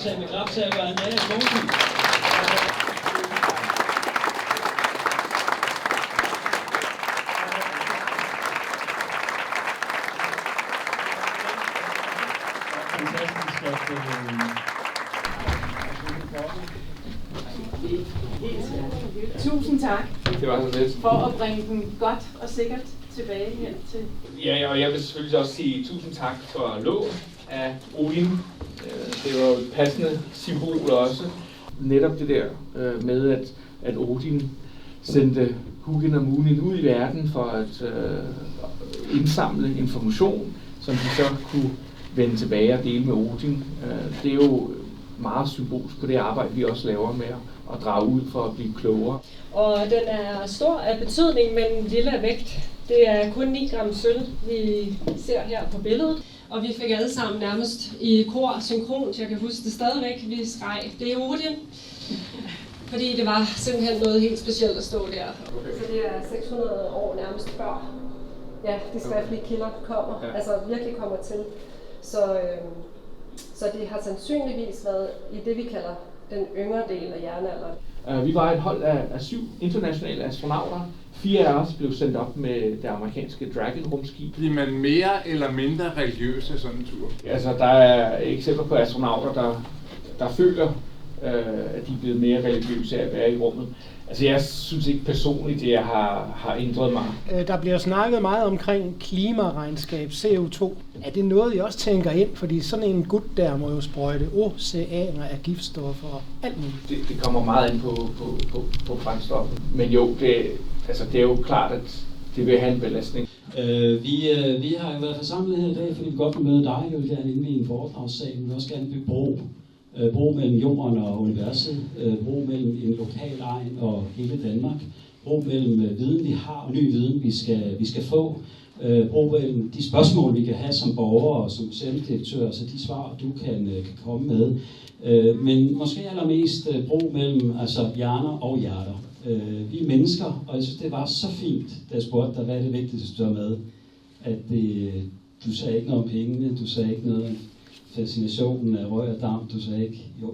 modtage med klapsalver af Andreas Mogensen. Fantastisk at Tusind tak. Det var så lidt. For at bringe den godt og sikkert tilbage her til. Ja, og jeg vil selvfølgelig også sige tusind tak for lån af Odin. Det var jo et passende symbol også. Netop det der med, at Odin sendte Hugin og Munin ud i verden for at indsamle information, som de så kunne vende tilbage og dele med Odin. Det er jo meget symbolsk på det arbejde, vi også laver med at drage ud for at blive klogere. Og den er stor af betydning, men lille af vægt. Det er kun 9 gram sølv, vi ser her på billedet. Og vi fik alle sammen nærmest i kor synkront, jeg kan huske det stadigvæk, vi skreg, det er Odin. Fordi det var simpelthen noget helt specielt at stå der. Så det er 600 år nærmest før, ja, de skriftlige kilder kommer, altså virkelig kommer til. Så det har sandsynligvis været i det, vi kalder den yngre del af jernalderen. Vi var et hold af 7 internationale astronauter. 4 af os blev sendt op med det amerikanske Dragon-rumskib. Bliver man mere eller mindre religiøs af sådan en tur? Altså, der er eksempler på astronauter, der føler, at de er blevet mere religiøse af at være i rummet. Altså, jeg synes ikke personligt, det har ændret mig. Der bliver snakket meget omkring klimaregnskab, CO2. Er det noget, I også tænker ind? Fordi sådan en gut der må jo sprøjte oceaner af giftstoffer og alt muligt. Det kommer meget ind på brændstoffet. Men jo, det er jo klart, at det vil have en belastning. Vi har jo været forsamlet her i dag, fordi vi godt vil møde dig. Jeg vil gerne indvige en foredragssal. Vi vil også gerne bygge bro mellem jorden og universet, bro mellem en lokal egn og hele Danmark, bro mellem viden, vi har, og ny viden, vi skal få, bro mellem de spørgsmål, vi kan have som borgere og som museumsdirektør, så de svar, du kan komme med. Men måske allermest bro mellem hjerner og hjerter. Vi er mennesker, og jeg synes, det var så fint, da jeg spurgte dig, hvad er det vigtigste, du har med, at du sagde ikke noget om pengene, du sagde ikke noget om fascinationen af røg og damp,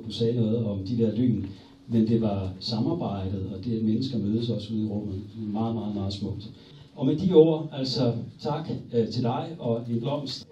du sagde noget om de der lyn, men det var samarbejdet, og det at mennesker mødes også ude i rummet. Meget, meget, meget smukt. Og med de ord, tak til dig og en blomst.